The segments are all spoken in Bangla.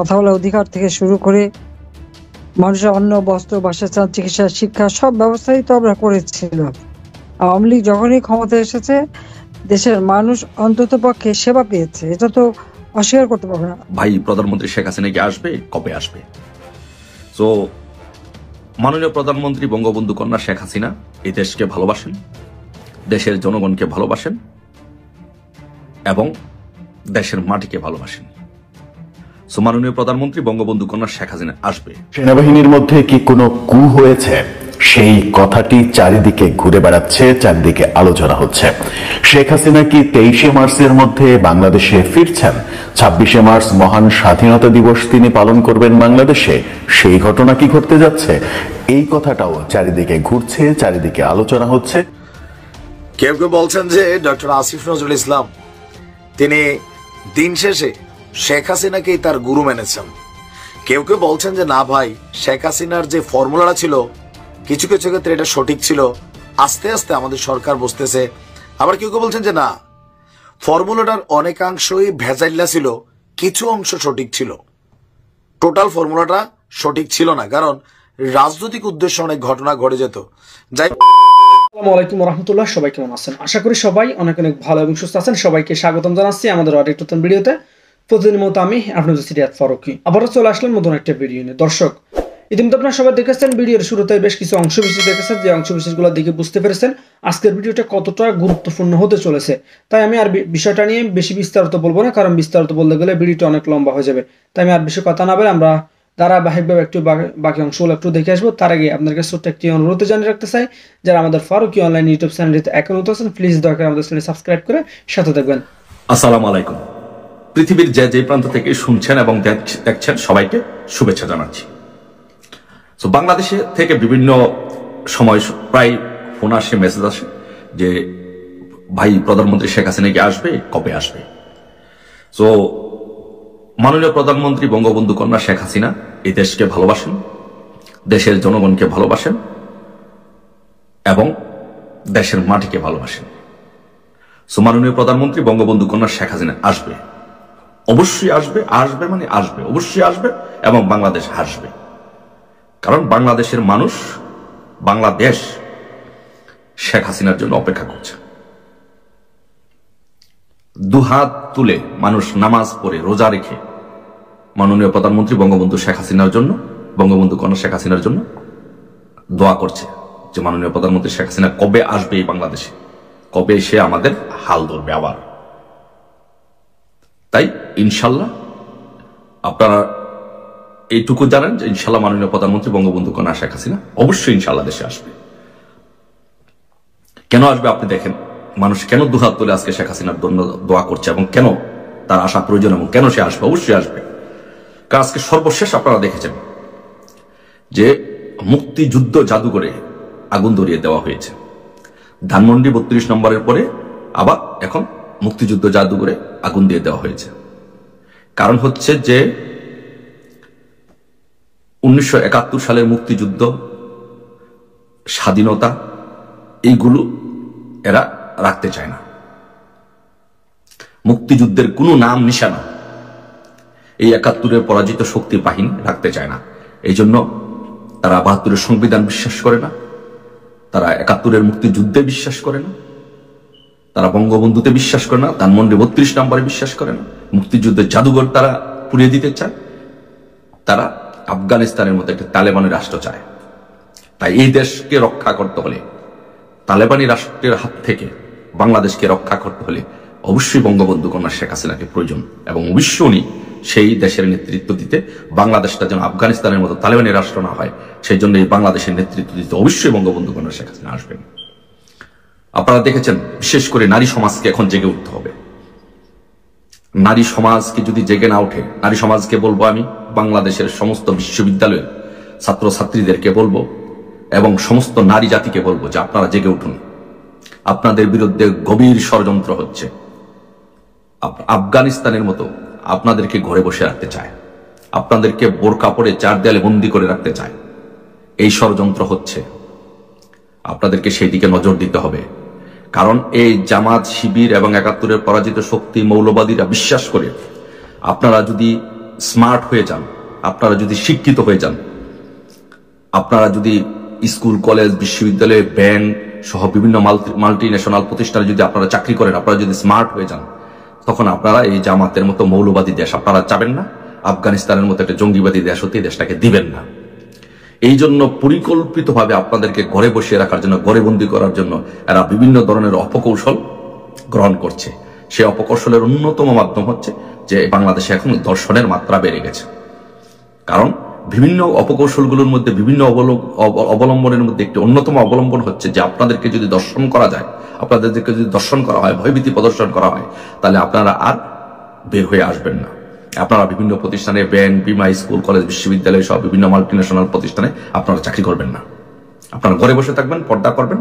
কথা বলার অধিকার থেকে শুরু করে মানুষের অন্ন, বস্ত্র, বাসস্থান, চিকিৎসা, শিক্ষা সব ব্যবস্থাই তো আমরা করেছিলাম। আওয়ামী লীগ যখনই ক্ষমতায় এসেছে দেশের মানুষ অন্তত পক্ষে সেবা পেয়েছে, এটা তো অস্বীকার করতে পারবে না। ভাই প্রধানমন্ত্রী শেখ হাসিনা কি আসবে, কবে আসবে? তো মাননীয় প্রধানমন্ত্রী বঙ্গবন্ধু কন্যা শেখ হাসিনা এই দেশকে ভালোবাসেন, দেশের জনগণকে ভালোবাসেন এবং দেশের মাটিকে ভালোবাসেন। মাননীয় প্রধানমন্ত্রী বঙ্গবন্ধু কন্যা শেখ হাসিনা আসবে। সেনাবাহিনীর মধ্যে কি কোনো কু হয়েছে, সেই কথাটি চারিদিকে ঘুরে বেড়াচ্ছে, চারিদিকে আলোচনা হচ্ছে। শেখ হাসিনা কি 23শে মার্চের মধ্যে বাংলাদেশে ফিরছেন? 26শে মার্চ মহান স্বাধীনতা দিবস তিনি পালন করবেন বাংলাদেশে, সেই ঘটনা কি ঘটতে যাচ্ছে? এই কথাটাও চারিদিকে ঘুরছে, চারিদিকে আলোচনা হচ্ছে। কেউ কেউ বলছেন যে ডক্টর আসিফ নজরুল ইসলাম তিনি দিন শেষে শেখ হাসিনাকেই তার গুরু মেনেছেন। কেউ কেউ বলছেন যে না ভাই, শেখ হাসিনার যে ফর্মুলাটা ছিল কিছু কিছু ক্ষেত্রে এটা সঠিক ছিল, আস্তে আস্তে আমাদের সরকার বসতেছে। আবার কেউ কেউ বলছেন যে না, ফর্মুলাটার অনেকাংশই ভেজাইল্লা ছিল, কিছু অংশ সঠিক ছিল, টোটাল ফর্মুলাটা সঠিক ছিল না, কারণ রাজনৈতিক উদ্দেশ্যে অনেক ঘটনা ঘটে যেত। যাই আসসালামু আলাইকুম রহমতুল্লাহ, সবাই কেমন আছেন? আশা করি সবাই অনেক অনেক ভালো এবং সুস্থ আছেন। সবাইকে স্বাগতম জানাচ্ছি আমাদের আরেক নতুন ভিডিওতে। প্রতিদিনের মতো আমি আপনাদের সিরিয়াত ফারুকি আবারও চলে আসলাম নতুন একটা ভিডিও নিয়ে। দর্শক, ইতিমধ্যে আপনারা সবাই দেখেছেন ভিডিওর শুরুতে বেশ কিছু অংশ বিশেষ দেখেছেন, যে অংশ বিশেষগুলো দেখে বুঝতে পেরেছেন আজকের ভিডিওটা কতটা গুরুত্বপূর্ণ হতে চলেছে। তাই আমি আর বিষয়টা নিয়ে বেশি বিস্তারিত বলবো না, কারণ বিস্তারিত বলতে গেলে ভিডিওটা অনেক লম্বা হয়ে যাবে। তাই আমি আর বেশি কথা না বলে আমরা ধারাবাহিকভাবে একটু বাকি অংশগুলো একটু দেখে আসবো। তার আগে আপনাদের ছোট্ট একটি অনুরোধ জানিয়ে রাখতে চাই, যারা আমাদের ফারুকি অনলাইন ইউটিউব চ্যানেলটিতে এখন নতুন আছেন, প্লিজ দয়া করে আমাদের চ্যানেল সাবস্ক্রাইব করে সাথে থাকবেন। আসসালামু আলাইকুম। পৃথিবীর যে প্রান্ত থেকে শুনছেন এবং দেখছেন সবাইকে শুভেচ্ছা জানাচ্ছি। তো বাংলাদেশে থেকে বিভিন্ন সময় প্রায় ফোন আসে, মেসেজ আসে যে ভাই প্রধানমন্ত্রী শেখ হাসিনা কি আসবে, কবে আসবে? তো মাননীয় প্রধানমন্ত্রী বঙ্গবন্ধু কন্যা শেখ হাসিনা এই দেশকে ভালোবাসেন, দেশের জনগণকে ভালোবাসেন এবং দেশের মাটিকে ভালোবাসেন। মাননীয় প্রধানমন্ত্রী বঙ্গবন্ধু কন্যা শেখ হাসিনা আসবে, অবশ্যই আসবে, আসবে মানে আসবে, অবশ্যই আসবে এবং বাংলাদেশ হাসবে। কারণ বাংলাদেশের মানুষ, বাংলাদেশ শেখ হাসিনার জন্য অপেক্ষা করছে। দুহাত তুলে মানুষ নামাজ পড়ে রোজা রেখে মাননীয় প্রধানমন্ত্রী বঙ্গবন্ধু শেখ হাসিনার জন্য, বঙ্গবন্ধু কন্যা শেখ হাসিনার জন্য দোয়া করছে যে মাননীয় প্রধানমন্ত্রী শেখ হাসিনা কবে আসবে এই বাংলাদেশে, কবে সে আমাদের হাল ধরবে আবার। তাই ইনশাল্লাহ আপনারা এইটুকু জানেন যে ইনশাল্লাহ মাননীয় প্রধানমন্ত্রী বঙ্গবন্ধু কন্যা শেখ হাসিনা অবশ্যই ইনশাল্লাহ দেশে আসবে। কেন আসবে আপনি দেখেন, মানুষ কেন দুহাত তুলে আজকে শেখ হাসিনার জন্য দোয়া করছে এবং কেন তার আসা প্রয়োজন এবং কেন সে আসবে, অবশ্যই আসবে। কারণ আজকে সর্বশেষ আপনারা দেখেছেন যে মুক্তিযুদ্ধ জাদুঘরে আগুন ধরিয়ে দেওয়া হয়েছে। ধানমন্ডি 32 নম্বরের পরে আবার এখন মুক্তিযুদ্ধ জাদুঘরে আগুন দিয়ে দেওয়া হয়েছে। কারণ হচ্ছে যে 1971 সালের মুক্তিযুদ্ধ, স্বাধীনতা, এইগুলো এরা রাখতে চায় না। মুক্তিযুদ্ধের কোনো নাম নিশানা এই 71-এর পরাজিত শক্তি বাহিনী রাখতে চায় না। এই জন্য তারা 72-এর সংবিধান বিশ্বাস করে না, তারা 71-এর মুক্তিযুদ্ধে বিশ্বাস করে না, তারা বঙ্গবন্ধুতে বিশ্বাস করে না, ধানমন্ডি 32 নম্বরে বিশ্বাস করে না। মুক্তিযুদ্ধের জাদুঘর তারা পুড়িয়ে দিতে চায়। তারা আফগানিস্তানের মতো একটা তালেবানি রাষ্ট্র চায়। তাই এই দেশকে রক্ষা করতে হলে, তালেবানি রাষ্ট্রের হাত থেকে বাংলাদেশকে রক্ষা করতে হলে অবশ্যই বঙ্গবন্ধু কন্যা শেখ হাসিনাকে প্রয়োজন এবং অবশ্যই উনি সেই দেশের নেতৃত্ব দিতে, বাংলাদেশটা যেন আফগানিস্তানের মতো তালেবানি রাষ্ট্র না হয়, সেই জন্য এই বাংলাদেশের নেতৃত্ব দিতে অবশ্যই বঙ্গবন্ধু কন্যা শেখ হাসিনা আসবেন। আপনারা দেখেছেন, বিশেষ করে নারী সমাজকে এখন জেগে উঠতে হবে। নারী সমাজকে যদি জেগে না ওঠে, নারী সমাজকে বলবো আমি, বাংলাদেশের সমস্ত বিশ্ববিদ্যালয়ের ছাত্রছাত্রীদেরকে বলবো এবং সমস্ত নারী জাতিকে বলবো যে আপনারা জেগে উঠুন। আপনাদের বিরুদ্ধে গভীর ষড়যন্ত্র হচ্ছে। আফগানিস্তানের মতো আপনাদেরকে ঘরে বসে রাখতে চায়, আপনাদেরকে বোরকা পরে 4 দেয়ালে বন্দি করে রাখতে চায়। এই ষড়যন্ত্র হচ্ছে, আপনাদেরকে সেই দিকে নজর দিতে হবে। কারণ এই জামাত, শিবির এবং 71-এর পরাজিত শক্তি মৌলবাদীরা বিশ্বাস করে আপনারা যদি স্মার্ট হয়ে যান, আপনারা যদি শিক্ষিত হয়ে যান, আপনারা যদি স্কুল, কলেজ, বিশ্ববিদ্যালয়, ব্যাংক সহ বিভিন্ন মাল্টি ন্যাশনাল প্রতিষ্ঠানে যদি আপনারা চাকরি করেন, আপনারা যদি স্মার্ট হয়ে যান, তখন আপনারা এই জামাতের মতো মৌলবাদী দেশ আপনারা চাবেন না, আফগানিস্তানের মতো একটা জঙ্গিবাদী দেশ হতে দেশটাকে দিবেন না। এই জন্য পরিকল্পিতভাবে আপনাদেরকে ঘরে বসিয়ে রাখার জন্য, ঘরে বন্দী করার জন্য এরা বিভিন্ন ধরনের অপকৌশল গ্রহণ করছে। সেই অপকৌশলের অন্যতম মাধ্যম হচ্ছে যে বাংলাদেশে এখন ধর্ষণের মাত্রা বেড়ে গেছে। কারণ বিভিন্ন অপকৌশলগুলোর মধ্যে, বিভিন্ন অবলম্বনের মধ্যে একটি অন্যতম অবলম্বন হচ্ছে যে আপনাদেরকে যদি দর্শন করা যায়, আপনাদেরকে যদি দর্শন করা হয়, ভয়ভীতি প্রদর্শন করা হয়, তাহলে আপনারা আর বের হয়ে আসবেন না। আপনারা বিভিন্ন প্রতিষ্ঠানে, ব্যাংক, বিমা, স্কুল, কলেজ, বিশ্ববিদ্যালয় সহ বিভিন্ন মাল্টিন্যাশনাল প্রতিষ্ঠানে আপনারা চাকরি করবেন না। আপনারা ঘরে বসে থাকবেন, পর্দা করবেন।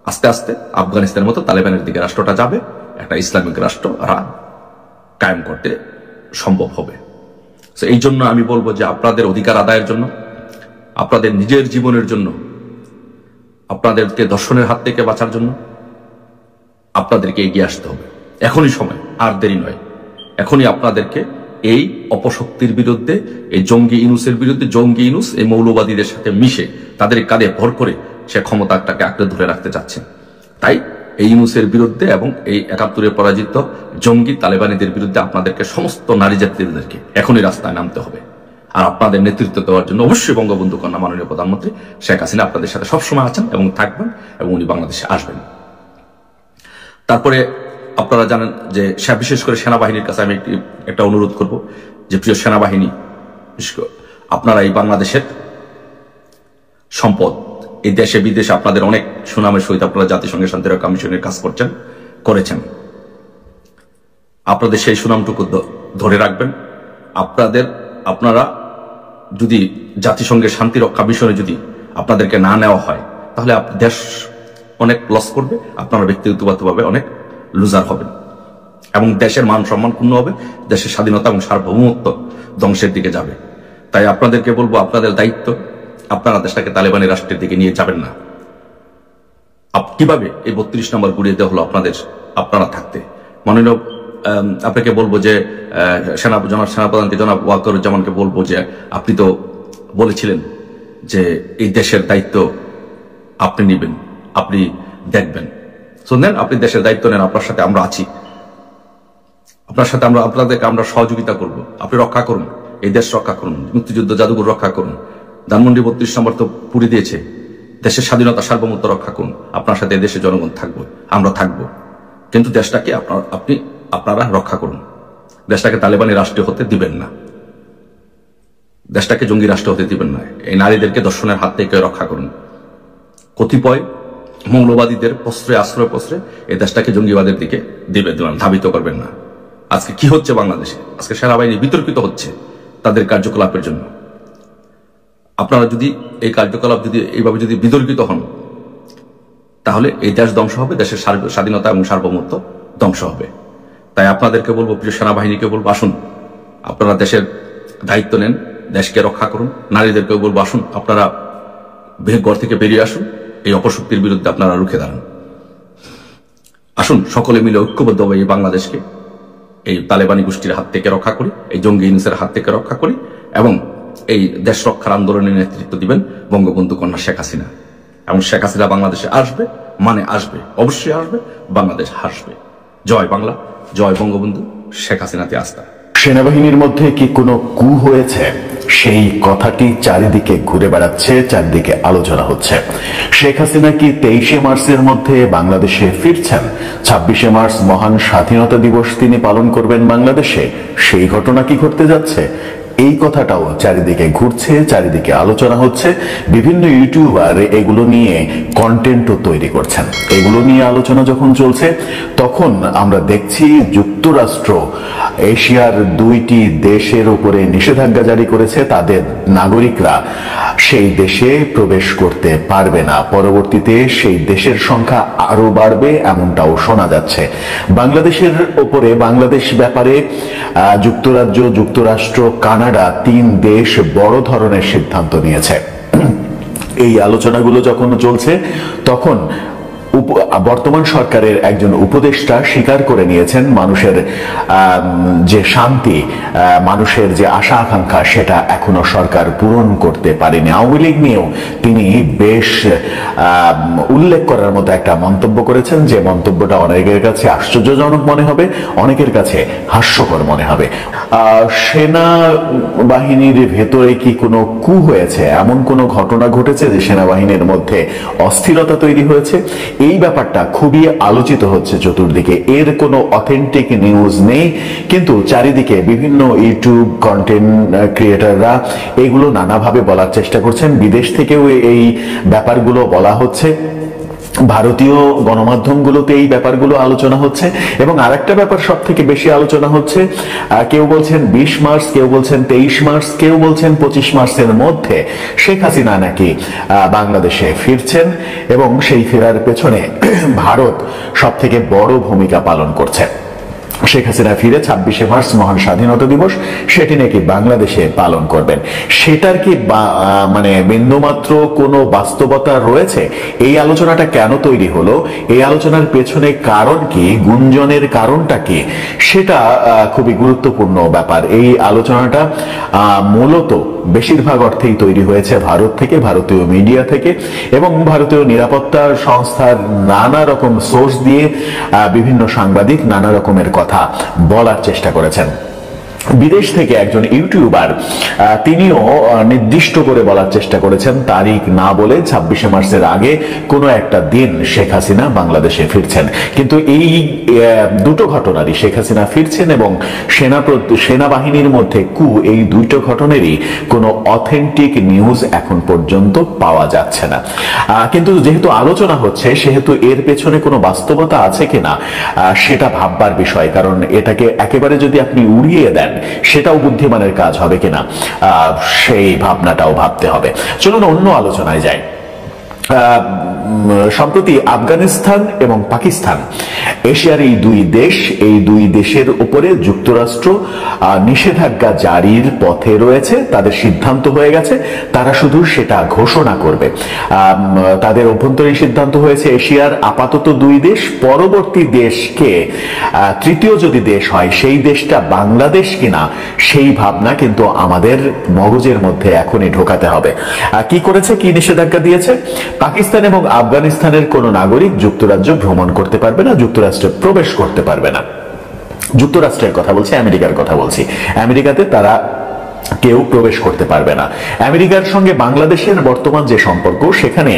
আস্তে আস্তে আফগানিস্তানের মতো তালেবানের দিকে রাষ্ট্রটা যাবে, একটা ইসলামিক রাষ্ট্র কায়েম করতে সম্ভব হবে। এই জন্য আমি বলবো যে আপনাদের অধিকার আদায়ের জন্য, আপনাদের নিজের জীবনের জন্য, আপনাদেরকে দর্শনের হাত থেকে বাঁচার জন্য আপনাদেরকে এগিয়ে আসতে হবে। এখনই সময়, আর দেরি নয়। এখনই আপনাদেরকে এই অপশক্তির বিরুদ্ধে, এই জঙ্গি ইনুসের বিরুদ্ধে, জঙ্গি ইনুস এই মৌলবাদীদের সাথে মিশে তাদের কাঁধে ভর করে সে ক্ষমতাটাকে আঁকড়ে ধরে রাখতে চাচ্ছে। তাই এই ইনুসের বিরুদ্ধে এবং এই ৭১ পরাজিত জঙ্গি তালেবানিদের বিরুদ্ধে আপনাদেরকে, সমস্ত নারী জাতিদেরকে এখনই রাস্তায় নামতে হবে। আর আপনাদের নেতৃত্ব দেওয়ার জন্য অবশ্যই বঙ্গবন্ধু কন্যা মাননীয় প্রধানমন্ত্রী শেখ হাসিনা আপনাদের সাথে সবসময় আছেন এবং থাকবেন, এবং উনি বাংলাদেশে আসবেন। তারপরে আপনারা জানেন যে বিশেষ করে সেনাবাহিনীর কাছে আমি একটা অনুরোধ করব যে প্রিয় সেনাবাহিনী, আপনারা এই বাংলাদেশের সম্পদ, এই দেশে বিদেশে আপনাদের অনেক সুনামের সহিত আপনারা জাতিসংঘের শান্তিরক্ষা কমিশনের কাজ করেছেন। আপনাদের সেই সুনামটুকু ধরে রাখবেন। আপনারা যদি জাতিসংঘের শান্তিরক্ষা মিশনে যদি আপনাদেরকে না নেওয়া হয়, তাহলে দেশ অনেক লস করবে, আপনারা ব্যক্তিগতভাবে অনেক লুজার হবেন, এবং দেশের মান সম্মান ক্ষুণ্ণ হবে, দেশের স্বাধীনতা এবং সার্বভৌমত্ব ধ্বংসের দিকে যাবে। তাই আপনাদেরকে বলবো, আপনাদের দায়িত্ব, আপনারা দেশটাকে তালেবানি রাষ্ট্রের দিকে নিয়ে যাবেন না। কিভাবে এই ৩২ নম্বর গুড়িয়ে দেওয়া হলো আপনারা থাকতে। মাননীয় আপনাকে বলবো যে সেনাপ্রধানকে, জনাব ওয়াকারুজ্জামানকে বলবো যে আপনি তো বলেছিলেন যে এই দেশের দায়িত্ব আপনি নেবেন, আপনি দেখবেন। নেন, আপনি দেশের দায়িত্ব নেন, আপনার সাথে আমরা আছি, আপনার সাথে আপনাদেরকে আমরা সহযোগিতা করব। আপনি রক্ষা করুন, এই দেশ রক্ষা করুন, মুক্তিযুদ্ধ জাদুঘর রক্ষা করুন, ধানমন্ডি ৩২ নম্বর তো পুড়ে দিয়েছে, দেশের স্বাধীনতা সার্বভৌমত্ব রক্ষা করুন। আপনার সাথে দেশের জনগণ থাকবো, আমরা থাকবো, কিন্তু দেশটাকে আপনারা রক্ষা করুন। দেশটাকে তালেবানি রাষ্ট্র হতে দিবেন না, দেশটাকে জঙ্গি রাষ্ট্র হতে দিবেন না। এই নারীদেরকে দর্শনের হাত থেকে রক্ষা করুন। কতিপয় মৌলবাদীদের আশ্রয় প্রশ্রয় এই দেশটাকে জঙ্গিবাদের দিকে ধাবিত করবেন না। আজকে কি হচ্ছে বাংলাদেশে? আজকে সেনাবাহিনী বিতর্কিত হচ্ছে তাদের কার্যকলাপের জন্য। আপনারা যদি এই কার্যকলাপ এইভাবে যদি বিতর্কিত হন, তাহলে এই দেশ ধ্বংস হবে, দেশের স্বাধীনতা এবং সার্বভৌমত্ব ধ্বংস হবে। তাই আপনাদেরকে বলবো, প্রিয় সেনাবাহিনীকে বলবো, আসুন আপনারা দেশের দায়িত্ব নেন, দেশকে রক্ষা করুন। নারীদেরকে বলবো, আসুন আপনারা ঘর থেকে বেরিয়ে আসুন, এই অপশক্তির বিরুদ্ধে আপনারা রুখে দাঁড়ান। আসুন সকলে মিলে ঐক্যবদ্ধভাবে এই বাংলাদেশকে এই তালেবানি গোষ্ঠীর হাত থেকে রক্ষা করি, এই জঙ্গি ইউনুসের হাত থেকে রক্ষা করি, এবং এই দেশ রক্ষার আন্দোলনের নেতৃত্ব দিবেন বঙ্গবন্ধু কন্যা শেখ হাসিনা। এবং শেখ হাসিনা বাংলাদেশে আসবে, আসবে, অবশ্যই আসবে, বাংলাদেশ হাসবে। জয় বাংলা, জয় বঙ্গবন্ধু শেখ হাসিনাতে আস্থা। সেনাবাহিনীর মধ্যে কি কোনো কু হয়েছে? সেই কথাটি চারিদিকে ঘুরে বেড়াচ্ছে, চারিদিকে আলোচনা হচ্ছে। শেখ হাসিনা কি 23শে মার্চের মধ্যে বাংলাদেশে ফিরছেন? 26শে মার্চ মহান স্বাধীনতা দিবস তিনি পালন করবেন বাংলাদেশে, সেই ঘটনা কি ঘটতে যাচ্ছে? এই কথাটাও চারিদিকে ঘুরছে, চারিদিকে আলোচনা হচ্ছে। বিভিন্ন ইউটিউবার এগুলো নিয়ে কন্টেন্টও তৈরি করছেন। এগুলো নিয়ে আলোচনা যখন চলছে, তখন আমরা দেখছি যুক্তরাষ্ট্র এশিয়ার 2টি দেশের উপরে নিষেধাজ্ঞা জারি করেছে, তাদের নাগরিকরা সেই দেশে প্রবেশ করতে পারবে না। পরবর্তীতে সেই দেশের সংখ্যা আরো বাড়বে, এমনটাও শোনা যাচ্ছে। বাংলাদেশের উপরে, বাংলাদেশ ব্যাপারে যুক্তরাজ্য, যুক্তরাষ্ট্র, কানাডা 3 দেশ বড় ধরনের সিদ্ধান্ত নিয়েছে। এই আলোচনাগুলো যখন চলছে, তখন বর্তমান সরকারের একজন উপদেষ্টা স্বীকার করে নিয়েছেন মানুষের যে শান্তি, মানুষের যে আশা আকাঙ্ক্ষা, সেটা এখনো সরকার পূরণ করতে পারেনি। আওয়ামী লীগ নিয়েও তিনি বেশ উল্লেখ করার মতো একটা মন্তব্য করেছেন, যে মন্তব্যটা অনেকের কাছে আশ্চর্যজনক মনে হবে, অনেকের কাছে হাস্যকর মনে হবে। সেনা বাহিনীর ভেতরে কি কোনো কু হয়েছে, এমন কোনো ঘটনা ঘটেছে যে সেনাবাহিনীর মধ্যে অস্থিরতা তৈরি হয়েছে? এই ব্যাপারটা খুবই আলোচিত হচ্ছে চতুর্দিকে। এর কোনো অথেন্টিক নিউজ নেই, কিন্তু চারিদিকে বিভিন্ন ইউটিউব কন্টেন্ট ক্রিয়েটররা এগুলো নানাভাবে বলার চেষ্টা করছেন। বিদেশ থেকেও এই ব্যাপারগুলো বলা হচ্ছে, ভারতীয় গণমাধ্যমগুলোতে এই ব্যাপারগুলো আলোচনা হচ্ছে। এবং আরেকটা ব্যাপার সব থেকে বেশি আলোচনা হচ্ছে, কেউ বলছেন 20 মার্চ, কেউ বলছেন 23 মার্চ, কেউ বলছেন 25 মার্চের মধ্যে শেখ হাসিনা নাকি বাংলাদেশে ফিরছেন, এবং সেই ফেরার পেছনে ভারত সব থেকে বড় ভূমিকা পালন করছে। শেখ হাসিনা ফিরে 26শে মার্চ মহান স্বাধীনতা দিবস, সেটি নাকি বাংলাদেশে পালন করবেন। সেটার কি মানে বিন্দুমাত্র কোনো বাস্তবতা রয়েছে? এই আলোচনাটা কেন তৈরি হলো, এই আলোচনার পেছনে কারণ কি, গুঞ্জনের কারণটা কি, সেটা খুবই গুরুত্বপূর্ণ ব্যাপার। এই আলোচনাটা মূলত বেশিরভাগ অর্থেই তৈরি হয়েছে ভারত থেকে, ভারতীয় মিডিয়া থেকে, এবং ভারতীয় নিরাপত্তা সংস্থার নানা রকম সোর্স দিয়ে বিভিন্ন সাংবাদিক নানা রকমের কথা বলার চেষ্টা করেছেন। বিদেশ থেকে একজন ইউটিউবার তিনিও নির্দিষ্ট করে বলার চেষ্টা করেছেন, তারিখ না বলে 26শে মার্চের আগে কোনো একটা দিন শেখ হাসিনা বাংলাদেশে ফিরছেন। কিন্তু এই দুটো ঘটনারই, শেখ হাসিনা ফিরছেন এবং সেনাবাহিনীর মধ্যে কু, এই দুটো ঘটনারই কোনো অথেন্টিক নিউজ এখন পর্যন্ত পাওয়া যাচ্ছে না। কিন্তু যেহেতু আলোচনা হচ্ছে, সেহেতু এর পেছনে কোনো বাস্তবতা আছে কিনা সেটা ভাববার বিষয়। কারণ এটাকে একেবারে যদি আপনি উড়িয়ে দেন, সেটাও বুদ্ধিমানের কাজ হবে কিনা সেই ভাবনাটাও ভাবতে হবে। চলুন অন্য আলোচনায় যাই। সম্প্রতি আফগানিস্তান এবং পাকিস্তান, এশিয়ার এই দুই দেশের উপরে যুক্তরাষ্ট্র নিষেধাজ্ঞা জারির পথে রয়েছে। তাদের সিদ্ধান্ত হয়ে গেছে, তারা শুধু সেটা ঘোষণা করবে। তাদের অভ্যন্তরীণ সিদ্ধান্ত হয়েছে এশিয়ার আপাতত 2 দেশ, পরবর্তী দেশকে তৃতীয় যদি দেশ হয় সেই দেশটা বাংলাদেশ কিনা, সেই ভাবনা কিন্তু আমাদের মগজের মধ্যে এখনই ঢোকাতে হবে। কি করেছে, কি নিষেধাজ্ঞা দিয়েছে? পাকিস্তান এবং আফগানিস্তানের কোন নাগরিক যুক্তরাজ্য ভ্রমণ করতে পারবে না, যুক্তরাষ্ট্রে প্রবেশ করতে পারবে না। যুক্তরাষ্ট্রের কথা বলছি, আমেরিকার কথা বলছি। আমেরিকাতে তারা কেউ প্রবেশ করতে পারবে না। আমেরিকার সঙ্গে বাংলাদেশের বর্তমান যে সম্পর্ক, সেখানে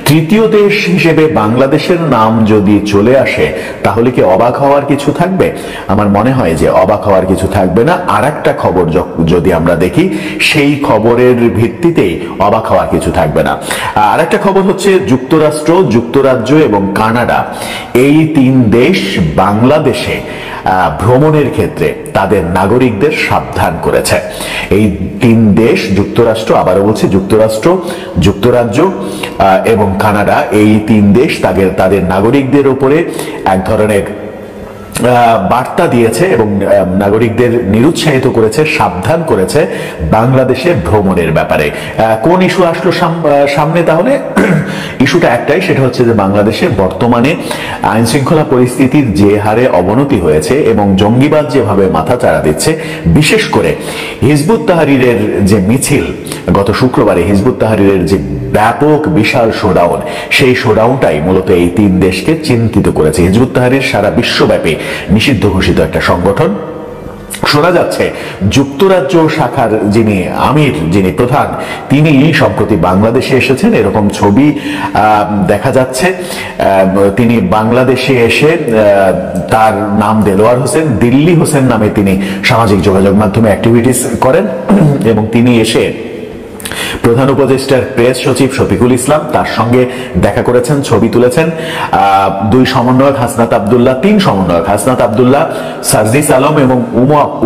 তৃতীয় দেশ হিসেবে বাংলাদেশের নাম যদি চলে আসে, তাহলে কি অবাক হওয়ার কিছু থাকবে? আমার মনে হয় যে অবাক হওয়ার কিছু থাকবে না। আর একটা খবর যদি আমরা দেখি, সেই খবরের ভিত্তিতেই অবাক হওয়ার কিছু থাকবে না। আর একটা খবর হচ্ছে, যুক্তরাষ্ট্র, যুক্তরাজ্য এবং কানাডা, এই 3 দেশ বাংলাদেশে ভ্রমণের ক্ষেত্রে তাদের নাগরিকদের সাবধান করেছে। এই 3 দেশ, যুক্তরাষ্ট্র, আবারও বলছি, যুক্তরাষ্ট্র, যুক্তরাজ্য এবং কানাডা, এই 3 দেশ তাদের নাগরিকদের উপরে এক ধরনের বার্তা দিয়েছে এবং নাগরিকদের নিরুৎসাহিত করেছে, সাবধান করেছে বাংলাদেশে ভ্রমণের ব্যাপারে। কোন ইস্যু আসলো সামনে? তাহলে ইস্যুটা একটাই, সেটা হচ্ছে যে বাংলাদেশে বর্তমানে আইন শৃঙ্খলা পরিস্থিতির যে হারে অবনতি হয়েছে এবং জঙ্গিবাদ যেভাবে মাথাচাড়া দিচ্ছে, বিশেষ করে হিজবুত তাহরিরের যে মিছিল গত শুক্রবারে, হিজবুত তাহরিরের যে ব্যাপক বিশাল শোডাউন, সেই শোডাউনটাই মূলত এই 3 দেশকে চিন্তিত করেছে। হিজবুত তাহরির সারা বিশ্বব্যাপী নিষিদ্ধ ঘোষিত একটা সংগঠন। শোনা যাচ্ছে যুক্তরাজ্য শাখার যিনি আমির, যিনি প্রধান, তিনি সম্প্রতি বাংলাদেশে এসেছেন, এরকম ছবি দেখা যাচ্ছে। তিনি বাংলাদেশে এসে, তার নাম দেলোয়ার হোসেন, দিল্লি হোসেন নামে তিনি সামাজিক যোগাযোগ মাধ্যমে অ্যাক্টিভিটিস করেন, এবং তিনি এসে প্রধান উপদেষ্টার প্রেস সচিব শফিকুল ইসলাম, তার সঙ্গে দেখা করেছেন, ছবি তুলেছেন। 2 সমন্বয়ক হাসনাত আব্দুল্লাহ, 3 সমন্বয়ক হাসনাত আব্দুল্লাহ, সার্জিস আলম এবং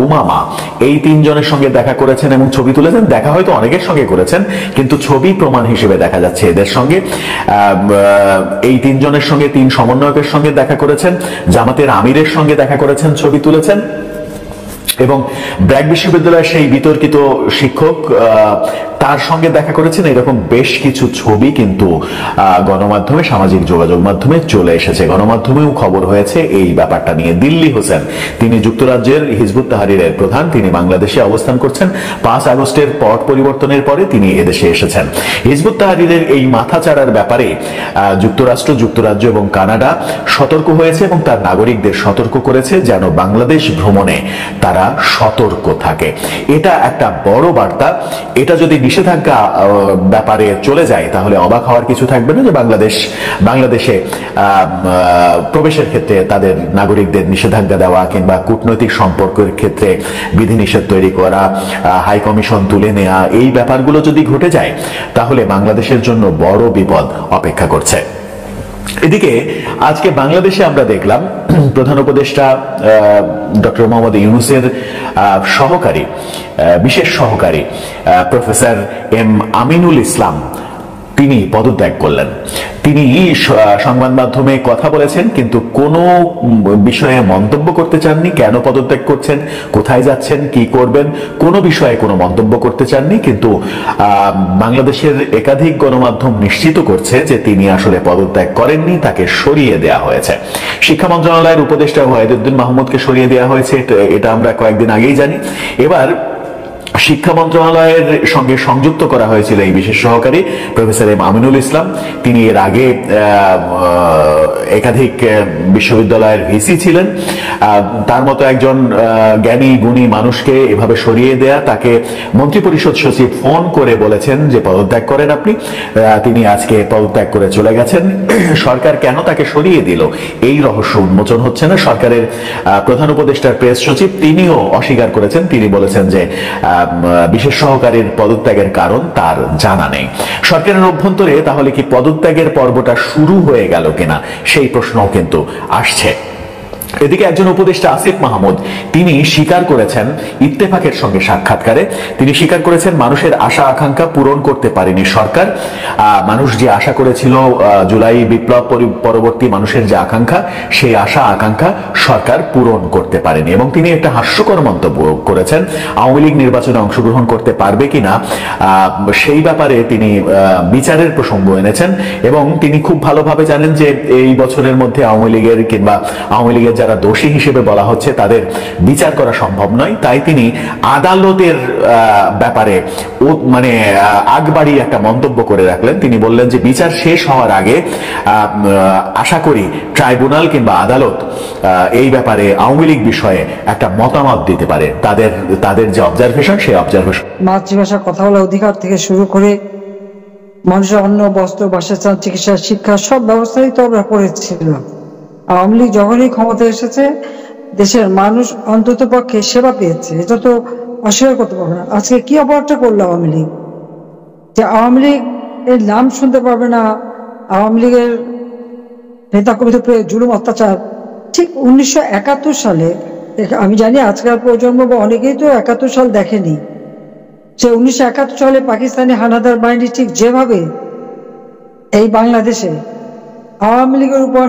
উমামা, এই 3 জনের সঙ্গে দেখা করেছেন এবং ছবি তুলেছেন। দেখা হয়তো অনেকের সঙ্গে করেছেন, কিন্তু ছবি প্রমাণ হিসেবে দেখা যাচ্ছে এদের সঙ্গে। এই 3 জনের সঙ্গে, 3 সমন্বয়কের সঙ্গে দেখা করেছেন, জামাতের আমিরের সঙ্গে দেখা করেছেন, ছবি তুলেছেন। এবং ব্র্যাক বিশ্ববিদ্যালয়ের সেই বিতর্কিত শিক্ষক তার সঙ্গে দেখা করেছেন, এরকম বেশ কিছু ছবি কিন্তু গণমাধ্যমে, সামাজিক যোগাযোগ মাধ্যমে চলে এসেছে। গণমাধ্যমেও খবর হয়েছে এই ব্যাপারটা নিয়ে। দিল্লি হোসেন, তিনি যুক্তরাজ্যের হিজবুত তাহরিরের প্রধান, তিনি বাংলাদেশে অবস্থান করছেন। 5 আগস্টের পট পরিবর্তনের পরে তিনি এদেশে এসেছেন। হিজবুত তাহরিরের এই মাথাচাড়ার ব্যাপারে যুক্তরাষ্ট্র, যুক্তরাজ্য এবং কানাডা সতর্ক হয়েছে এবং তার নাগরিকদের সতর্ক করেছে যেন বাংলাদেশ ভ্রমণে তারা সতর্ক থাকে। এটা একটা বড় বার্তা। এটা যদি নিষেধাজ্ঞা ব্যাপারে চলে যায় তাহলে অবাক হওয়ার কিছু থাকবে না যে বাংলাদেশে প্রবেশের ক্ষেত্রে তাদের নাগরিকদের নিষেধাজ্ঞা দেওয়া কিংবা কূটনৈতিক সম্পর্কের ক্ষেত্রে বিধিনিষেধ তৈরি করা, হাই কমিশন তুলে নেওয়া, এই ব্যাপারগুলো যদি ঘটে যায় তাহলে বাংলাদেশের জন্য বড় বিপদ অপেক্ষা করছে। এদিকে আজকে বাংলাদেশে আমরা দেখলাম প্রধান উপদেষ্টা ডক্টর মোহাম্মদ ইউনূসের সহকারী, বিশেষ সহকারী প্রফেসর এম আমিনুল ইসলাম তিনি পদত্যাগ করলেন। তিনি সংবাদ মাধ্যমে কথা বলেছেন কিন্তু কোনো বিষয়ে মন্তব্য করতে চাননি। কেন পদত্যাগ করছেন, কোথায় যাচ্ছেন, কি করবেন, কোনো বিষয়ে কোনো মন্তব্য করতে চাননি। কিন্তু বাংলাদেশের একাধিক গণমাধ্যম নিশ্চিত করছে যে তিনি আসলে পদত্যাগ করেননি, তাকে সরিয়ে দেওয়া হয়েছে। শিক্ষা মন্ত্রণালয়ের উপদেষ্টা ওয়াহিদুদ্দিন মাহমুদকে সরিয়ে দেওয়া হয়েছে, এটা আমরা কয়েকদিন আগেই জানি। এবার শিক্ষা মন্ত্রণালয়ের সঙ্গে সংযুক্ত করা হয়েছিল এই বিশেষ সহকারী প্রফেসর এম আমিনুল ইসলাম। তিনি এর আগে একাধিক বিশ্ববিদ্যালয়ের ভিসি ছিলেন। তার মতো একজন জ্ঞানী গুণী মানুষকে এভাবে সরিয়ে দেয়া, তাকে মন্ত্রিপরিষদ সচিব ফোন করে বলেছেন যে পদত্যাগ করেন আপনি, তিনি আজকে পদত্যাগ করে চলে গেছেন। সরকার কেন তাকে সরিয়ে দিল এই রহস্য উন্মোচন হচ্ছে না। সরকারের প্রধান উপদেষ্টার প্রেস সচিব তিনিও অস্বীকার করেছেন। তিনি বলেছেন যে বিশেষ সহকারীর পদত্যাগের কারণ তার জানা নেই। সরকারের অভ্যন্তরে তাহলে কি পদত্যাগের পর্বটা শুরু হয়ে গেল কিনা সেই প্রশ্নও কিন্তু আসছে। এদিকে একজন উপদেষ্টা আসিফ মাহমুদ তিনি স্বীকার করেছেন ইত্তেফাকের সঙ্গে সাক্ষাৎকারে, তিনি স্বীকার করেছেন মানুষের আশা আকাঙ্ক্ষা পূরণ করতে পারেনি সরকার। মানুষ যে আশা করেছিল জুলাই বিপ্লব পরবর্তী মানুষের যে আকাঙ্ক্ষা, সেই আশা আকাঙ্ক্ষা সরকার পূরণ করতে পারেনি। এবং তিনি একটা হাস্যকর মন্তব্য করেছেন, আওয়ামী লীগ নির্বাচনে অংশগ্রহণ করতে পারবে কিনা সেই ব্যাপারে তিনি বিচারের প্রসঙ্গ এনেছেন। এবং তিনি খুব ভালোভাবে জানেন যে এই বছরের মধ্যে আওয়ামী লীগের কিংবা আওয়ামী লীগের যারা দোষী হিসেবে বলা হচ্ছে তাদের বিচার করা সম্ভব নয়। তাই তিনি আদালতের ব্যাপারে মানে আগবাড়ি একটা মন্তব্য করে রাখলেন। তিনি বললেন যে বিচার শেষ হওয়ার আগে আশা করি ট্রাইব্যুনাল কিংবা আদালত এই ব্যাপারে আওয়ামী লীগ বিষয়ে একটা মতামত দিতে পারে। তাদের যে অবজারভেশন, সেই অবজারভেশন, মাতৃভাষা কথা বলার অধিকার থেকে শুরু করে মানুষের অন্ন, বস্ত্র, বাসস্থান, চিকিৎসা, শিক্ষা সব ব্যবস্থাই তো আমরা করেছিলাম। আওয়ামী লীগ যখনই ক্ষমতায় এসেছে দেশের মানুষ অন্তত পক্ষে সেবা পেয়েছে, এটা তো অস্বীকার করতে পারবে না। আজকে কি অপরাধটা করলো আওয়ামী লীগ যে আওয়ামী লীগ এর নাম শুনতে পারবে না, আওয়ামী লীগের নেতা কর্মীদের জুলুম অত্যাচার। ঠিক 1971 সালে, আমি জানি আজকাল প্রজন্ম বা অনেকেই তো 71 সাল দেখেনি, সে 1971 সালে পাকিস্তানি হানাদার বাহিনী ঠিক যেভাবে এই বাংলাদেশে আওয়ামী লীগের উপর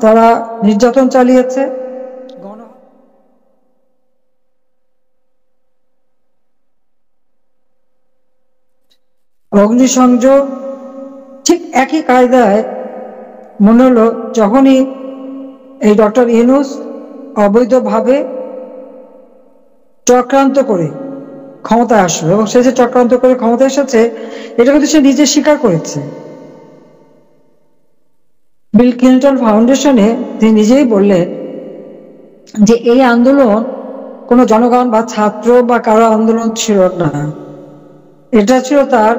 তারা নির্যাতন চালিয়েছে, অগ্নিসংযোগ, ঠিক একই কায়দায় মনে হলো যখনই এই ডক্টর ইউনূস অবৈধভাবে চক্রান্ত করে ক্ষমতায় আসলো, এবং সে যে চক্রান্ত করে ক্ষমতায় এসেছে এটা কিন্তু সে নিজে স্বীকার করেছে। বিল ক্লিন্টন ফাউন্ডেশনে তিনি নিজেই বললেন যে এই আন্দোলন কোনো জনগণ বা ছাত্র বা কারো আন্দোলন ছিল না, এটা ছিল তার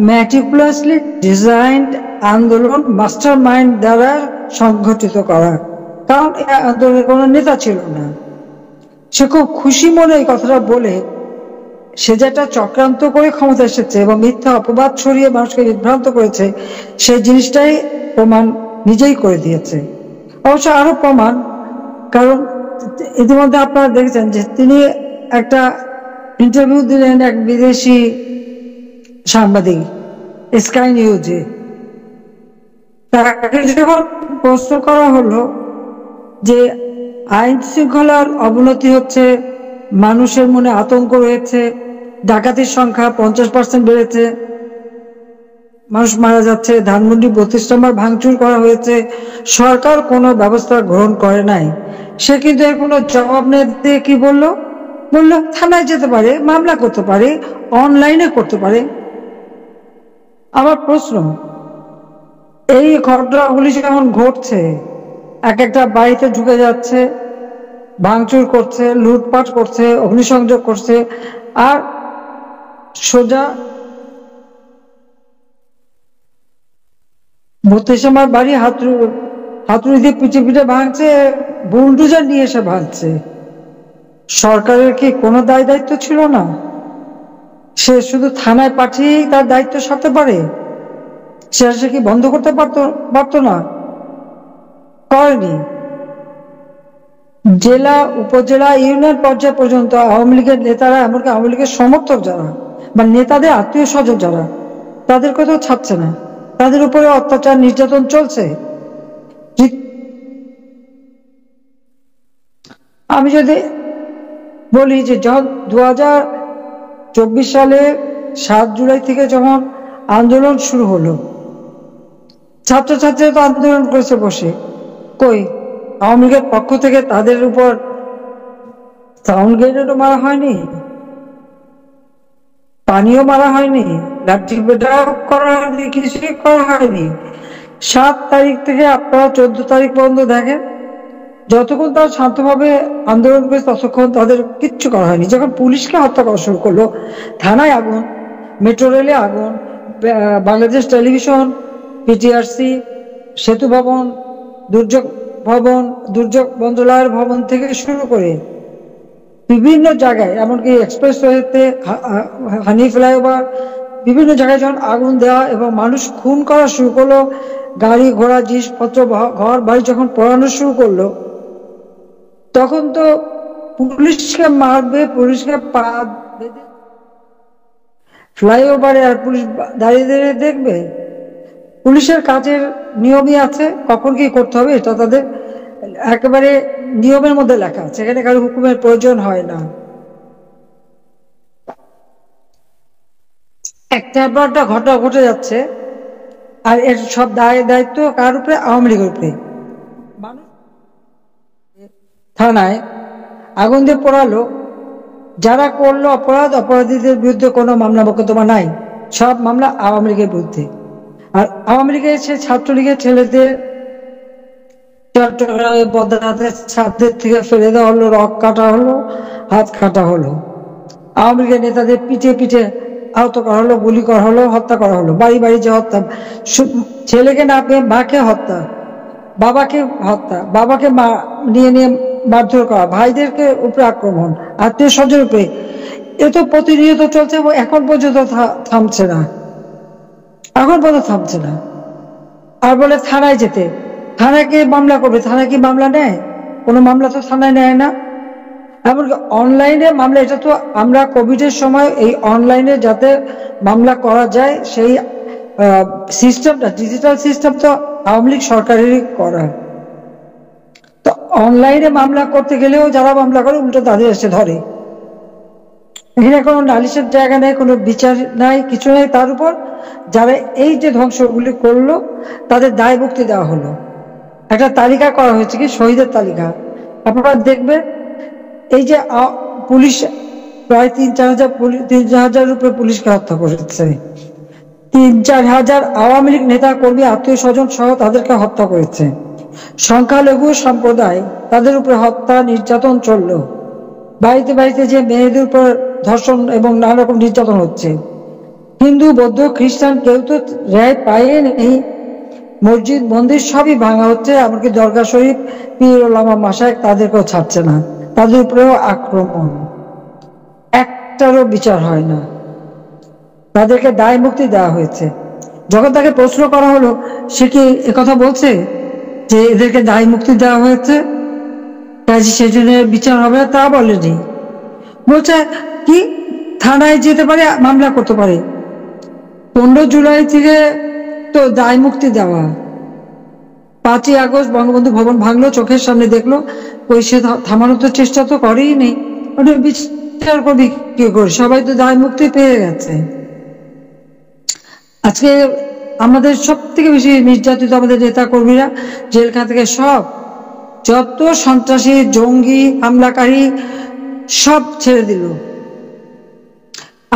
ম্যাটিকুলাসলি ডিজাইনড আন্দোলন, মাস্টার মাইন্ড দ্বারা সংগঠিত করা। কারণ এই আন্দোলনের কোনো নেতা ছিল না। সে খুব খুশি মনে এই কথাটা বলে সে যেটা চক্রান্ত করে ক্ষমতা এসেছে এবং মিথ্যা অপবাদ ছড়িয়ে মানুষকে বিভ্রান্ত করেছে, সেই জিনিসটাই প্রমাণ নিজেই করে দিয়েছে। অবশ্য আরো প্রমাণ, কারণ ইতিমধ্যে আপনারা দেখেছেন যে তিনি একটা ইন্টারভিউ দিলেন এক বিদেশি সাংবাদিক স্কাই নিউজে। তাকে যখন প্রশ্ন করা হলো যে আইন শৃঙ্খলার অবনতি হচ্ছে মানুষের মনে আতঙ্ক রয়েছে, ডাকাতির সংখ্যা 50% বেড়েছে, মানুষ মারা যাচ্ছে, ধানমন্ডি 32 নম্বর ভাঙচুর করা হয়েছে, সরকার কোনো ব্যবস্থা গ্রহণ করে নাই। সে কিন্তু এর কোনো জবাব না দিয়ে কি বললো থানায় যেতে পারে, মামলা করতে পারে, অনলাইনে করতে পারে। আমার প্রশ্ন, এই ঘটনাগুলি যখন ঘটছে, এক একটা বাড়িতে ঢুকে যাচ্ছে, ভাঙচুর করছে, লুটপাট করছে, অগ্নিসংযোগ করছে, আর সোজা 32 নম্বর বাড়ি হাতুড়ি দিয়ে পিঠে পিঠে ভাঙছে, বুলডোজার নিয়ে এসে ভাঙছে। সরকারের কি কোনো দায় দায়িত্ব ছিল না? সে শুধু থানায় পাঠিয়েই তার দায়িত্ব সারতে পারে? সে কি বন্ধ করতে পারতো না? করেনি। জেলা, উপজেলা, ইউনিয়ন পর্যায় পর্যন্ত আওয়ামী লীগের নেতারা, এমনকি আওয়ামী লীগের সমর্থক যারা বা নেতাদের আত্মীয় স্বজন যারা, তাদেরকে তো ছাড়ছে না, তাদের উপরে অত্যাচার নির্যাতন চলছে। আমি যদি বলি যে যখন 2024 সালে 7 জুলাই থেকে যখন আন্দোলন শুরু হলো, ছাত্রছাত্রীরা তো আন্দোলন করেছে বসে, কই আওয়ামী লীগের পক্ষ থেকে তাদের উপর সাউন্ড গ্রেনেডও মারা হয়নি, পানিও মারা হয়নি, লাঠি পেটাও করা হয়নি, কিছুই করা হয়নি। 7 তারিখ থেকে আপনারা 14 তারিখ পর্যন্ত দেখেন, যতক্ষণ তারা শান্তভাবে আন্দোলন করেছে ততক্ষণ তাদের কিচ্ছু করা হয়নি। যখন পুলিশকে হত্যা করা শুরু করলো, থানায় আগুন, মেট্রো রেলে আগুন, বাংলাদেশ টেলিভিশন, পিটিআরসি, সেতু ভবন, দুর্যোগ ভবন, দুর্যোগ মন্ত্রণালয়ের ভবন থেকে শুরু করে বিভিন্ন জায়গায়, এমনকি এক্সপ্রেসওয়েতে, হানি ফ্লাইওভার, বিভিন্ন জায়গায় যখন আগুন দেওয়া এবং মানুষ খুন করা শুরু করলো, গাড়ি ঘোড়া জিনিসপত্র ঘর বাড়ি যখন পোড়ানো শুরু করলো, তখন তো পুলিশকে মারবে, পুলিশকে পা বেঁধে ফ্লাইওভারে আর পুলিশ দাঁড়িয়ে দাঁড়িয়ে দেখবে? পুলিশের কাজের নিয়মই আছে, কখন কি করতে হবে এটা তাদের একেবারে নিয়মের মধ্যে লেখা আছে, এখানে কারো হুকুমের প্রয়োজন হয় না। একটার পর একটা ঘটনা ঘটে যাচ্ছে, আর এর সব দায়িত্ব কার উপরে? আওয়ামী লীগের উপরে। মানুষ থানায় আগুন দিয়ে পোড়ালো, যারা করলো অপরাধ, অপরাধীদের বিরুদ্ধে কোনো মামলা মোকদ্দমা নাই, সব মামলা আওয়ামী লীগের বিরুদ্ধে। আর আওয়ামী লীগের ছাত্রলীগের ছেলেদের চট্টগ্রামে পদ্মাতে ছাদদের থেকে ফেলে দেওয়া হলো, রক কাটা হলো, হাত কাটা হলো। আওয়ামী লীগের নেতাদের পিঠে পিঠে আহত করা হলো, গুলি করা হলো, হত্যা করা হলো, বাড়ি বাড়ি যে হত্যা, ছেলেকে না পেয়ে মাকে হত্যা, বাবাকে হত্যা, বাবাকে নিয়ে নিয়ে মারধর করা, ভাইদেরকে উপরে আক্রমণ, আত্মীয় স্বজনের উপরে, এ তো প্রতিনিয়ত চলছে এবং এখন পর্যন্ত থামছে না, এখন পর্যন্ত থামছে না। আর বলে থানায় যেতে, থানায় কে মামলা করবে? থানায় কি মামলা নেয়? কোনো মামলা তো থানায় নেয় না। এমনকি অনলাইনে মামলা, এটা তো আমরা কোভিডের সময় এই অনলাইনে যাতে মামলা করা যায় সেই সিস্টেমটা, ডিজিটাল সিস্টেম তো আওয়ামী লীগ সরকারেরই করা। তো অনলাইনে মামলা করতে গেলেও যারা মামলা করে উল্টো তাদের এসে ধরে। এখানে কোনো নালিশের জায়গা নেই, কোনো বিচার নাই, কিছু নেই। তার উপর যারা এই যে ধ্বংসগুলি করলো তাদের দায় মুক্তি দেওয়া হলো। একটা তালিকা করা হয়েছে, কি শহীদের তালিকা, আপনারা দেখবেন। এই যে পুলিশ প্রায় 3-4 হাজার উপরে পুলিশকে হত্যা করেছে, 3-4 হাজার আওয়ামী লীগ নেতা কর্মী আত্মীয় স্বজন সহ তাদেরকে হত্যা করেছে। সংখ্যালঘু সম্প্রদায়, তাদের উপরে হত্যা নির্যাতন চললো। বাড়িতে বাড়িতে যে মেয়েদের উপর ধর্ষণ এবং নানা রকম নির্যাতন হচ্ছে। হিন্দু, বৌদ্ধ, খ্রিস্টান কেউ তো রেহাই পায়ে নেই। মসজিদ মন্দির সবই ভাঙা হচ্ছে, এমনকি দরগা শরীফ, পীর ওলামা মাশায়েখ তাদেরকেও ছাড়ছে না, তাদের উপরেও আক্রমণ। একটারও বিচার হয় না, তাদেরকে দায় মুক্তি দেওয়া হয়েছে। যখন তাকে প্রশ্ন করা হলো, সে কি একথা বলছে যে এদেরকে দায় মুক্তি দেওয়া হয়েছে, কাজে সেজন্য বিচার হবে না? তা বলেনি। বলছে কি থানায় যেতে পারে, মামলা করতে পারে। 15 জুলাই থেকে তো দায় মুক্তি দেওয়া। 5ই আগস্ট বঙ্গবন্ধু ভবন ভাঙলো, চোখের সামনে দেখলো, ওই সে থামানোর তো চেষ্টা তো করেই নেই। ওটা বিচার করবি কি করে? সবাই তো দায় মুক্তি পেয়ে গেছে। আজকে আমাদের সব থেকে বেশি নির্যাতিত আমাদের নেতা কর্মীরা, জেলখানা থেকে সব যত সন্ত্রাসী জঙ্গি হামলাকারী সব ছেড়ে দিল,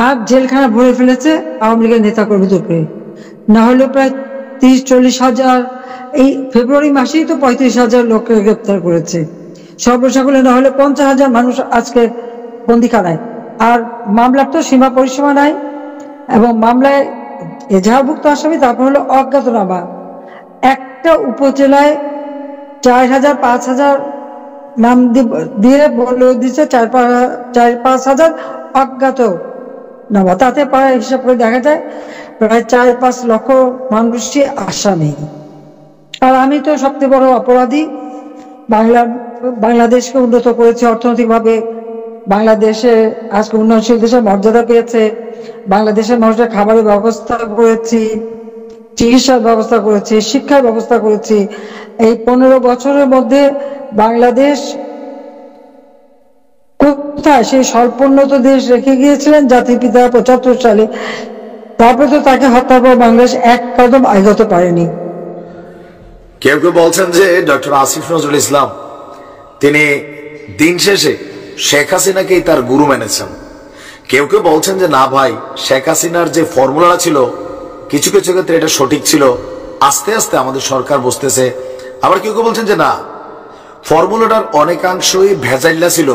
আর জেলখানা ভরে ফেলেছে আওয়ামী লীগের নেতা কর্মীদেরকে। না হলে প্রায় 30-40 হাজার, এই ফেব্রুয়ারি মাসেই তো 35,000 লোককে গ্রেপ্তার করেছে। সর্বসাকুল্যে না হলে 50,000 মানুষ আজকে বন্দিখানায়। আর মামলার তো সীমা পরিসীমা নাই, এবং মামলায় এজাহারভুক্ত আসামি, তারপর হলো অজ্ঞাতনামা। একটা উপজেলায় 4,000-5,000 নাম দিয়ে বলে দিচ্ছে 4-5,000 অজ্ঞাতনামা। তাতে প্রায় হিসাব করে দেখা যায় প্রায় 4-5 লক্ষ মানুষই আসামি। আর আমি তো সবচেয়ে বড় অপরাধী। বাংলাদেশকে উন্নত করেছে অর্থনৈতিকভাবে, বাংলাদেশে আজকে উন্নয়নশীল দেশের মর্যাদা পেয়েছে, বাংলাদেশের মানুষের খাবারের ব্যবস্থা করেছি, চিকিৎসার ব্যবস্থা করেছি, শিক্ষার ব্যবস্থা করেছি। এই 15 বছরের মধ্যে বাংলাদেশ কোথায় সেই স্বল্পোন্নত দেশ রেখে গিয়েছিলেন জাতির পিতা 75 সালে। তারপরে তো তাকে হত্যার পর বাংলাদেশ এক কদম এগোতে পারেনি। কেউ কেউ বলছেন যে ডক্টর আসিফ নজরুল ইসলাম তিনি দিন শেষে শেখ হাসিনাকেই তার গুরু মেনেছেন। কেউ কেউ বলছেন যে না ভাই, শেখ হাসিনার যে ফর্মুলাটা ছিল কিছু কিছু ক্ষেত্রে এটা সঠিক ছিল, আস্তে আস্তে আমাদের সরকার বসতেছে। আবার কেউ কেউ বলছেন যে না, ফর্মুলাটার অনেকাংশই ভেজাইল্লা ছিল,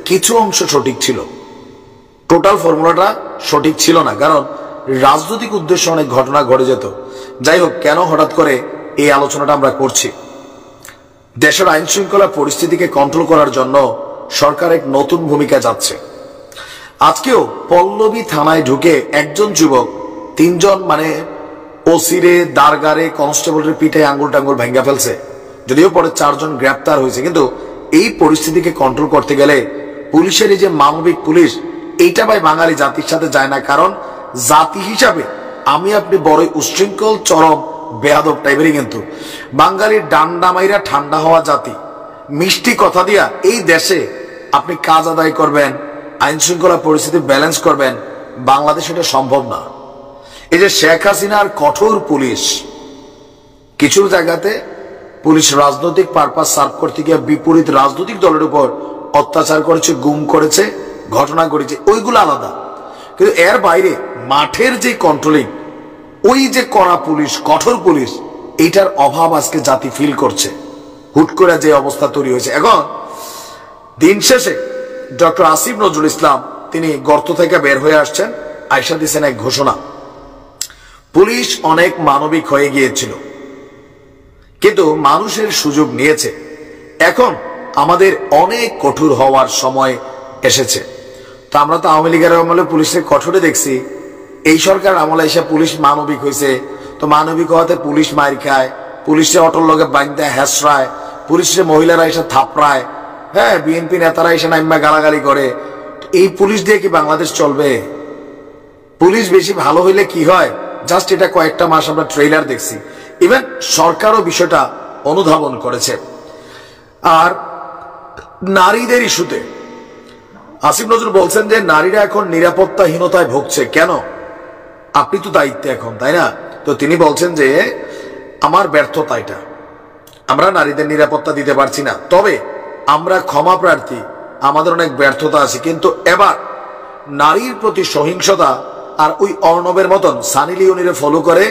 কিছু অংশ সঠিক ছিল, টোটাল ফর্মুলাটা সঠিক ছিল না, কারণ রাজনৈতিক উদ্দেশ্যে অনেক ঘটনা ঘটে যেত। যাই হোক, কেন হঠাৎ করে এই আলোচনাটা আমরা করছি? দেশের আইন শৃঙ্খলা পরিস্থিতিকে কন্ট্রোল করার জন্য সরকার এক নতুন ভূমিকা যাচ্ছে। আজকেও পল্লবী থানায় ঢুকে একজন যুবক 3 জন ওসিরে, দারগারে, কনস্টেবলের পিঠে আঙ্গুল টাঙ্গুল ভেঙ্গা ফেলছে। যদিও পরে 4 জন গ্রেপ্তার হয়েছে, কিন্তু এই পরিস্থিতিকে কন্ট্রোল করতে গেলে পুলিশের এই যে মানবিক পুলিশ, এইটা ভাই বাঙালি জাতির সাথে যায় না। কারণ জাতি হিসাবে আমি আপনি বড়ই উশৃঙ্খল, চরম বেয়াদব টাইপেরই। কিন্তু বাঙালির ডান্ডা মাইরা ঠান্ডা হওয়া জাতি, মিষ্টি কথা দিয়া এই দেশে আপনি কাজ আদায় করবেন, আইন শৃঙ্খলা পরিস্থিতি ব্যালেন্স করবেন, বাংলাদেশ এটা সম্ভব না। এই যে শেখ হাসিনার কঠোর পুলিশ, কিছু জায়গাতে পুলিশ রাজনৈতিক পারপাস সার্ভ করতে গিয়ে বিপরীত রাজনৈতিক দলের উপর অত্যাচার করেছে, গুম করেছে, ঘটনা ঘটেছে, ওইগুলো আলাদা। কিন্তু এর বাইরে মাঠের যে কন্ট্রোলিং, ওই যে কড়া পুলিশ, কঠোর পুলিশ, এইটার অভাব আজকে জাতি ফিল করছে। হুট করে যে অবস্থা তৈরি হয়েছে। এখন দিন শেষে ডক্টর আসিফ নজরুল ইসলাম তিনি গর্ত থেকে বের হয়ে আসছেন, আয়সা দিচ্ছেন এক ঘোষণা। পুলিশ অনেক মানবিক হয়ে গিয়েছিল, কিন্তু মানুষের সুযোগ নিয়েছে। এখন আমাদের অনেক কঠোর হওয়ার সময় এসেছে। তো আমরা তো আওয়ামী লীগের আমলে পুলিশের কঠোরে দেখছি, এই সরকার আমলে এসে পুলিশ মানবিক হয়েছে। তো মানবিক হওয়াতে পুলিশ মার খায়, পুলিশে অটোর লগে বাইন্দা হেসরায়, পুলিশের মহিলারা এসে থাপড়ায়, হ্যাঁ, বিএনপি নেতারা এসে নাইম্মা গালাগালি করে। এই পুলিশ দিয়ে কি বাংলাদেশ চলবে? পুলিশ বেশি ভালো হইলে কি হয়? জাস্ট এটা কয়েকটা মাস আমরা ট্রেলার দেখছি। ইভেন সরকারও বিষয়টা অনুধাবন করেছে। আর নারীদের ইস্যুতে আসিফ নজরুল বলছেন যে নারীরা এখন নিরাপত্তাহীনতায় ভুগছে। কেন? আপনি তো দায়িত্বে এখন, তাই না? তো তিনি বলছেন যে আমার ব্যর্থতা এটা, আমরা নারীদের নিরাপত্তা দিতে পারছি না। তবে আমরা ক্ষমা প্রার্থী, আমাদের অনেক ব্যর্থতা আছে। কিন্তু এবার নারীর প্রতি সহিংসতা আর ওই অর্ণবের মতন সানি লিওনিরে ফলো করে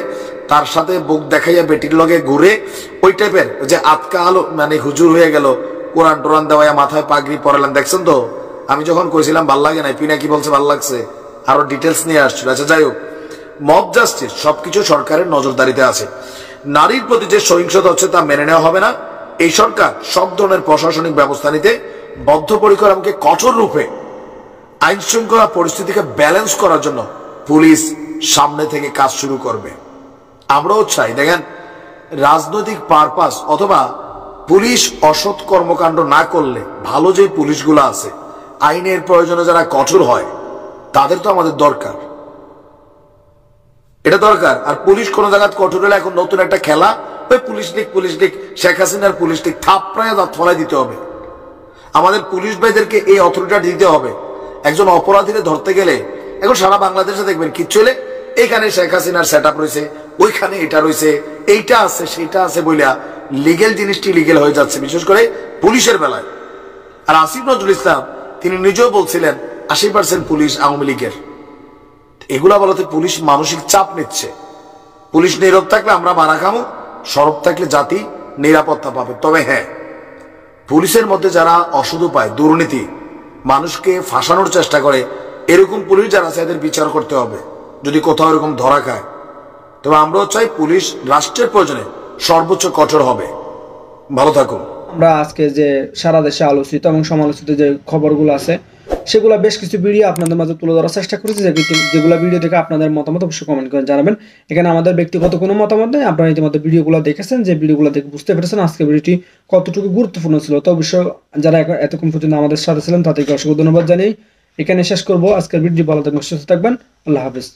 তার সাথে বুক দেখাইয়া বেটির লগে ঘুরে, ওই টাইপের যে আতকা আলো হুজুর হয়ে গেল, কোরআন টোরান দেওয়া, মাথায় পাগড়ি পরালেন, দেখছেন তো? আমি যখন কইছিলাম ভাল লাগে নাই, পিনা কি বলছে ভাল লাগছে, আরো ডিটেলস নিয়ে আসছিল। আচ্ছা, যাই হোক, মব জাস্টিস সবকিছু সরকারের নজরদারিতে আছে। নারীর প্রতি যে সহিংসতা হচ্ছে তা মেনে নেওয়া হবে না। এই সরকার সব ধরনের প্রশাসনিক ব্যবস্থা নিতে বদ্ধপরিকর, আমাকে কঠোর রূপে আইন শৃঙ্খলা পরিস্থিতিকে ব্যালেন্স করার জন্য পুলিশ সামনে থেকে কাজ শুরু করবে। আমরাও চাই, দেখেন, রাজনৈতিক পারপাস অথবা পুলিশ অসৎ কর্মকাণ্ড না করলে ভালো যে পুলিশগুলো আছে, আইনের প্রয়োজনে যারা কঠোর হয়, তাদের তো আমাদের দরকার, এটা দরকার। আর পুলিশ কোন জায়গায় কঠোর হলে এখন নতুন একটা খেলা, ওই পুলিশ লীগ, শেখ হাসিনার পুলিশ লীগ থাপড়ায় দাঁত ফলাই দিতে হবে। আমাদের পুলিশ ভাইদেরকে এই অথরিটিটা দিতে হবে। একজন অপরাধীকে ধরতে গেলে এখন সারা বাংলাদেশে দেখবেন কি চলে, এখানে শেখ হাসিনার সেট আপ রয়েছে, ওইখানে এটা রয়েছে, এইটা আছে সেইটা আছে বইলা লিগেল জিনিসটি লিগেল হয়ে যাচ্ছে, বিশেষ করে পুলিশের বেলায়। আর আসিফ নজরুল ইসলাম তিনি নিজেও বলছিলেন 80% পুলিশ আওয়ামী লীগের। এগুলা বলতে পুলিশ মানসিক চাপ নিচ্ছে। পুলিশ নীরব থাকলে আমরা মারা খামো, সরব থাকলে জাতি নিরাপত্তা পাবে। তবে হ্যাঁ, পুলিশের মধ্যে যারা অসৎ উপায়, দুর্নীতি, মানুষকে ফাঁসানোর চেষ্টা করে, এরকম পুলিশ যারা আছে এদের বিচার করতে হবে যদি কোথাও এরকম ধরা খায়। তবে আমরাও চাই পুলিশ রাষ্ট্রের প্রয়োজনে সর্বোচ্চ কঠোর হবে। ভালো থাকুন। আমরা আজকে যে সারা দেশে আলোচিত এবং সমালোচিত যে খবরগুলো আছে সেগুলো বেশ কিছু ভিডিও আপনাদের মাঝে তুলে ধরার চেষ্টা করেছি, যেগুলো ভিডিও থেকে আপনাদের মতামত অবশ্যই কমেন্ট করে জানাবেন। এখানে আমাদের ব্যক্তিগত কোনো মতামত নেই। আপনারা ইতিমধ্যে ভিডিওগুলো দেখেছেন, যে ভিডিওগুলো দেখে বুঝতে পেরেছেন আজকে ভিডিওটি কতটুকু গুরুত্বপূর্ণ ছিল। তো অবশ্যই যারা এতক্ষণ পর্যন্ত আমাদের সাথে ছিলেন তাদেরকে অসংখ্য ধন্যবাদ জানিয়ে এখানে শেষ করবো আজকের ভিডিও। ভালো থাকবেন, সুস্থ থাকবেন, আল্লাহ হাফেজ।